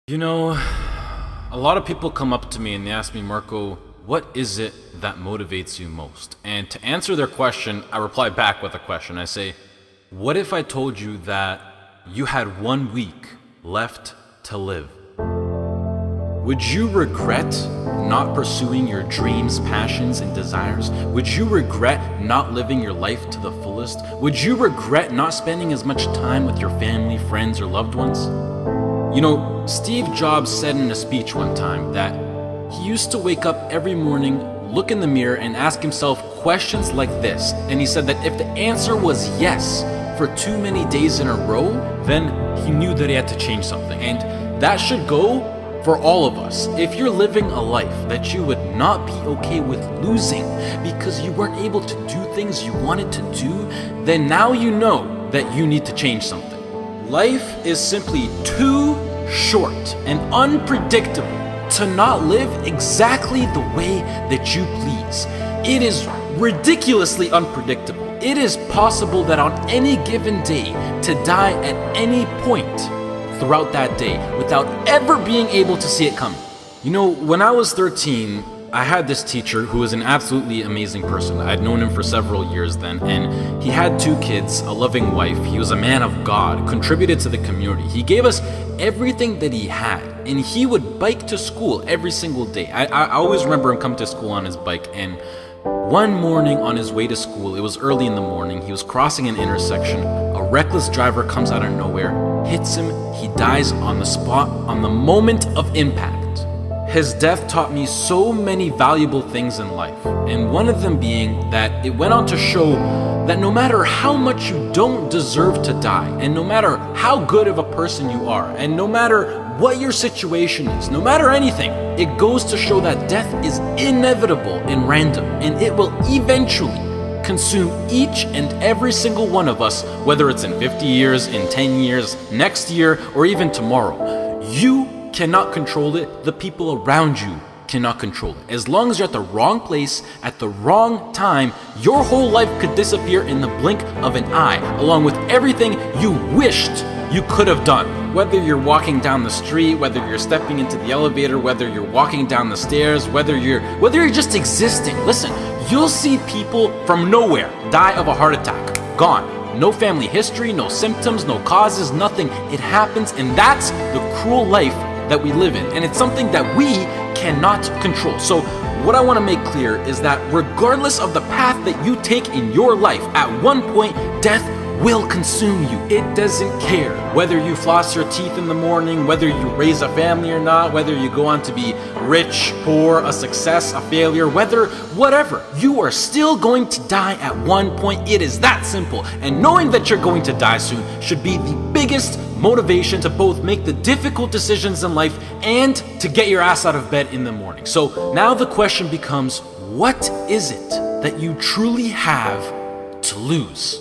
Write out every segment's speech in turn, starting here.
You know, a lot of people come up to me and they ask me, Marko, what is it that motivates you most? And to answer their question, I reply back with a question. I say, what if I told you that you had 1 week left to live? Would you regret not pursuing your dreams, passions, and desires? Would you regret not living your life to the fullest? Would you regret not spending as much time with your family, friends, or loved ones? You know, Steve Jobs said in a speech one time that he used to wake up every morning, look in the mirror, and ask himself questions like this. And he said that if the answer was yes for too many days in a row, then he knew that he had to change something. And that should go for all of us. If you're living a life that you would not be okay with losing because you weren't able to do things you wanted to do, then now you know that you need to change something. Life is simply too short and unpredictable to not live exactly the way that you please. It is ridiculously unpredictable. It is possible that on any given day to die at any point throughout that day without ever being able to see it coming. You know, when I was 13, I had this teacher who was an absolutely amazing person. I'd known him for several years then, and he had 2 kids, a loving wife. He was a man of God, contributed to the community. He gave us everything that he had, and he would bike to school every single day. I always remember him coming to school on his bike, and one morning on his way to school, it was early in the morning, he was crossing an intersection. A reckless driver comes out of nowhere, hits him, he dies on the spot, on the moment of impact. His death taught me so many valuable things in life, and one of them being that it went on to show that no matter how much you don't deserve to die, and no matter how good of a person you are, and no matter what your situation is, no matter anything, it goes to show that death is inevitable and random, and it will eventually consume each and every single one of us, whether it's in 50 years, in 10 years, next year, or even tomorrow. You cannot control it. The people around you cannot control it. As long as you're at the wrong place at the wrong time, your whole life could disappear in the blink of an eye, along with everything you wished you could have done. Whether you're walking down the street, whether you're stepping into the elevator, whether you're walking down the stairs, whether you're just existing. Listen, you'll see people from nowhere die of a heart attack. Gone. No family history, no symptoms, no causes, nothing. It happens, and that's the cruel life that we live in, and it's something that we cannot control. So what I want to make clear is that regardless of the path that you take in your life, at one point death will consume you. It doesn't care whether you floss your teeth in the morning, whether you raise a family or not, whether you go on to be rich, poor, a success, a failure, whatever, you are still going to die at one point. It is that simple. And knowing that you're going to die soon should be the biggest motivation to both make the difficult decisions in life and to get your ass out of bed in the morning. So now the question becomes, what is it that you truly have to lose?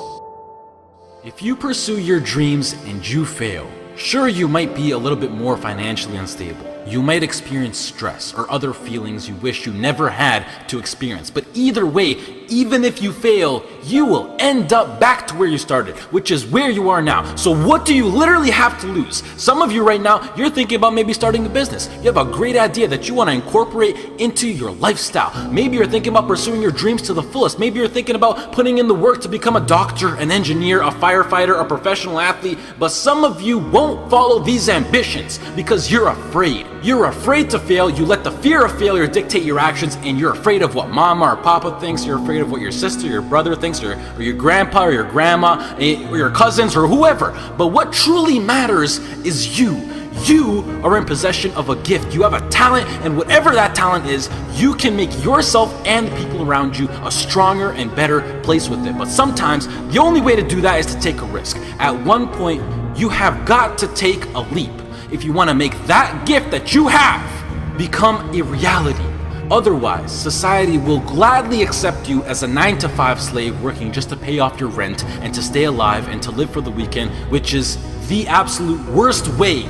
If you pursue your dreams and you fail, sure, you might be a little bit more financially unstable. You might experience stress or other feelings you wish you never had to experience. But either way, even if you fail, you will end up back to where you started, which is where you are now. So what do you literally have to lose? Some of you right now, you're thinking about maybe starting a business. You have a great idea that you want to incorporate into your lifestyle. Maybe you're thinking about pursuing your dreams to the fullest. Maybe you're thinking about putting in the work to become a doctor, an engineer, a firefighter, a professional athlete. But some of you won't follow these ambitions because you're afraid. You're afraid to fail. You let the fear of failure dictate your actions, and you're afraid of what mama or papa thinks. You're afraid of what your sister, your brother thinks, or your grandpa or your grandma, or your cousins, or whoever. But what truly matters is you. You are in possession of a gift. You have a talent, and whatever that talent is, you can make yourself and the people around you a stronger and better place with it. But sometimes the only way to do that is to take a risk. At one point, you have got to take a leap if you want to make that gift that you have become a reality. Otherwise, society will gladly accept you as a 9-to-5 slave working just to pay off your rent and to stay alive and to live for the weekend, which is the absolute worst way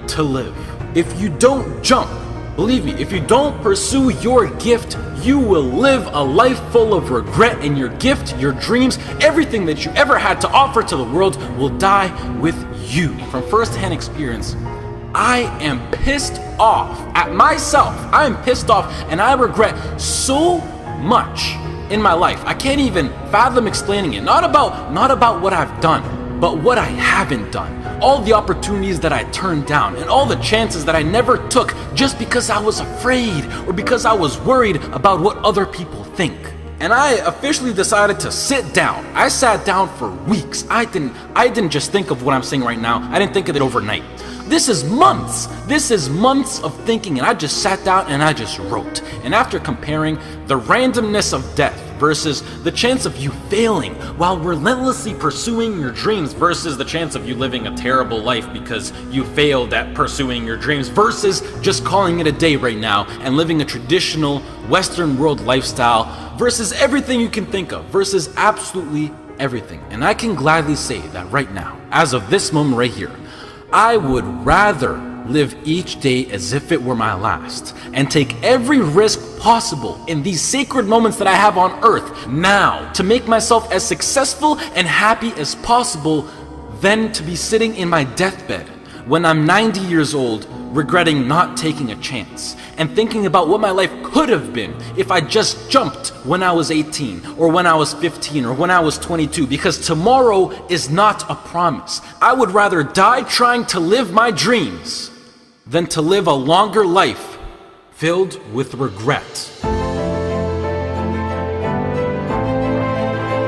to live. If you don't jump, believe me, if you don't pursue your gift, you will live a life full of regret, and your gift, your dreams, everything that you ever had to offer to the world will die with you. From first-hand experience, I am pissed off at myself. I am pissed off and I regret so much in my life. I can't even fathom explaining it. Not about what I've done, but what I haven't done. All the opportunities that I turned down and all the chances that I never took just because I was afraid or because I was worried about what other people think. And I officially decided to sit down. I sat down for weeks. I didn't just think of what I'm saying right now. I didn't think of it overnight. This is months. This is months of thinking, and I just sat down and I just wrote. And after comparing the randomness of death versus the chance of you failing while relentlessly pursuing your dreams versus the chance of you living a terrible life because you failed at pursuing your dreams versus just calling it a day right now and living a traditional Western world lifestyle versus everything you can think of versus absolutely everything. And I can gladly say that right now, as of this moment right here, I would rather live each day as if it were my last and take every risk possible in these sacred moments that I have on earth now to make myself as successful and happy as possible than to be sitting in my deathbed when I'm 90 years old regretting not taking a chance and thinking about what my life could have been if I just jumped when I was 18 or when I was 15 or when I was 22, because tomorrow is not a promise. I would rather die trying to live my dreams than to live a longer life filled with regret.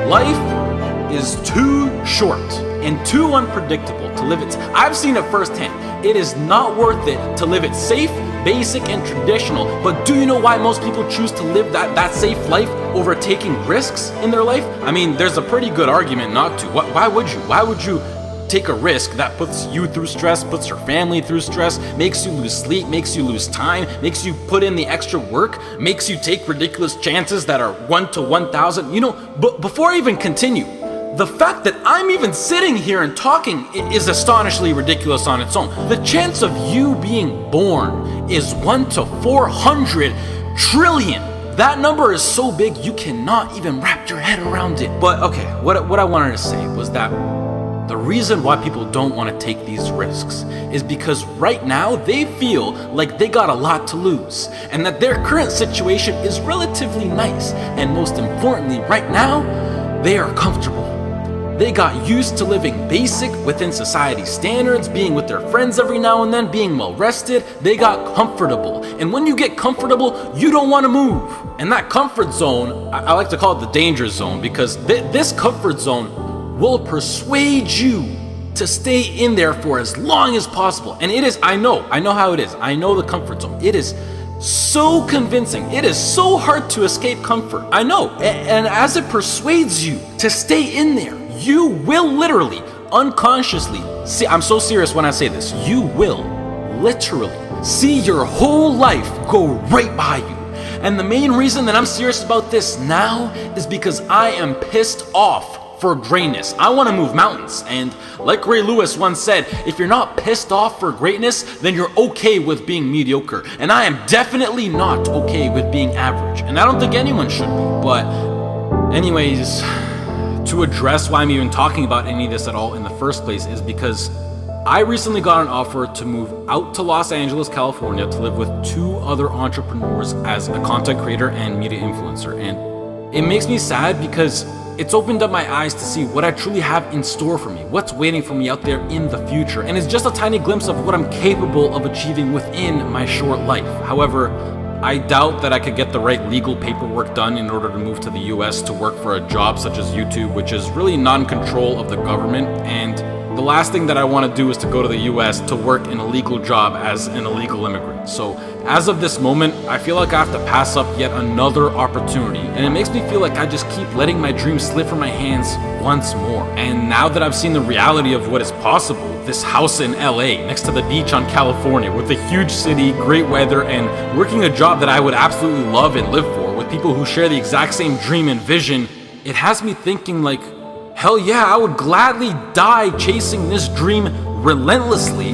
Life is too short and too unpredictable to live it. I've seen it firsthand. It is not worth it to live it safe, basic, and traditional. But do you know why most people choose to live that safe life over taking risks in their life? I mean, there's a pretty good argument not to. Why would you? Why would you take a risk that puts you through stress, puts your family through stress, makes you lose sleep, makes you lose time, makes you put in the extra work, makes you take ridiculous chances that are 1 to 1,000? You know, but before I even continue, the fact that I'm even sitting here and talking is astonishingly ridiculous on its own. The chance of you being born is 1 to 400 trillion. That number is so big you cannot even wrap your head around it. But okay, what I wanted to say was that the reason why people don't want to take these risks is because right now they feel like they got a lot to lose and that their current situation is relatively nice. And most importantly, right now, they are comfortable. They got used to living basic within society standards, being with their friends every now and then, being well rested. They got comfortable. And when you get comfortable, you don't want to move. And that comfort zone, I like to call it the danger zone, because this comfort zone will persuade you to stay in there for as long as possible. And it is, I know how it is. I know the comfort zone. It is so convincing. It is so hard to escape comfort. I know. And as it persuades you to stay in there, you will literally, unconsciously, see, I'm so serious when I say this, you will literally see your whole life go right by you. And the main reason that I'm serious about this now is because I am pissed off for greatness. I want to move mountains. And like Ray Lewis once said, if you're not pissed off for greatness, then you're okay with being mediocre. And I am definitely not okay with being average. And I don't think anyone should be. But anyways, to address why I'm even talking about any of this at all in the first place is because I recently got an offer to move out to Los Angeles, California to live with 2 other entrepreneurs as a content creator and media influencer. And it makes me sad because it's opened up my eyes to see what I truly have in store for me, what's waiting for me out there in the future. And it's just a tiny glimpse of what I'm capable of achieving within my short life. However, I doubt that I could get the right legal paperwork done in order to move to the US to work for a job such as YouTube, which is really non-control of the government. And the last thing that I want to do is to go to the US to work in a legal job as an illegal immigrant. So as of this moment, I feel like I have to pass up yet another opportunity. And it makes me feel like I just keep letting my dreams slip from my hands once more. And now that I've seen the reality of what is possible, this house in LA next to the beach on California with a huge city, great weather, and working a job that I would absolutely love and live for with people who share the exact same dream and vision, it has me thinking like, hell yeah, I would gladly die chasing this dream relentlessly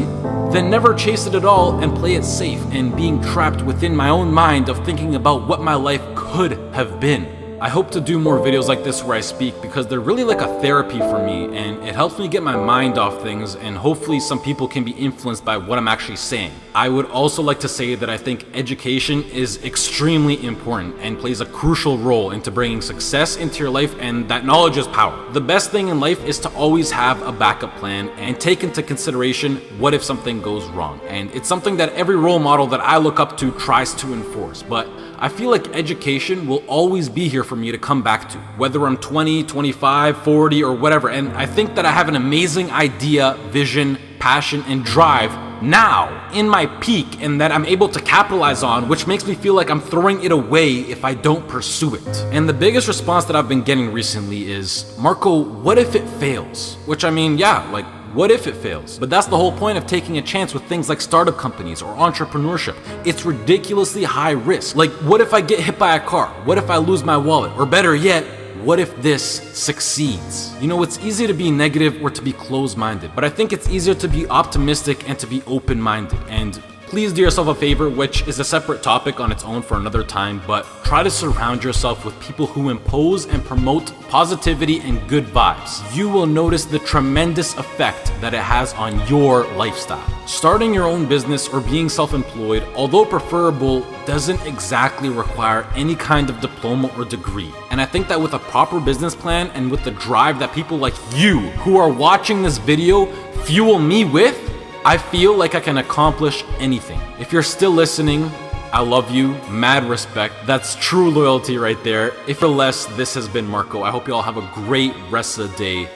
than never chase it at all and play it safe and being trapped within my own mind of thinking about what my life could have been. I hope to do more videos like this where I speak because they're really like a therapy for me, and it helps me get my mind off things, and hopefully some people can be influenced by what I'm actually saying. I would also like to say that I think education is extremely important and plays a crucial role into bringing success into your life, and that knowledge is power. The best thing in life is to always have a backup plan and take into consideration what if something goes wrong. And it's something that every role model that I look up to tries to enforce, but I feel like education will always be here for me to come back to, whether I'm 20, 25, 40, or whatever. And I think that I have an amazing idea, vision, passion, and drive now in my peak, and that I'm able to capitalize on, which makes me feel like I'm throwing it away if I don't pursue it. And the biggest response that I've been getting recently is, Marko, what if it fails? Which, I mean, yeah, like, what if it fails? But that's the whole point of taking a chance with things like startup companies or entrepreneurship. It's ridiculously high risk. Like, what if I get hit by a car? What if I lose my wallet? Or better yet, what if this succeeds? You know, it's easy to be negative or to be closed-minded, but I think it's easier to be optimistic and to be open-minded. And please do yourself a favor, which is a separate topic on its own for another time, but try to surround yourself with people who impose and promote positivity and good vibes. You will notice the tremendous effect that it has on your lifestyle. Starting your own business or being self-employed, although preferable, doesn't exactly require any kind of diploma or degree. And I think that with a proper business plan and with the drive that people like you who are watching this video fuel me with, I feel like I can accomplish anything. If you're still listening, I love you, mad respect. That's true loyalty right there. If you're less, this has been Marko. I hope you all have a great rest of the day,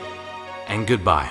and goodbye.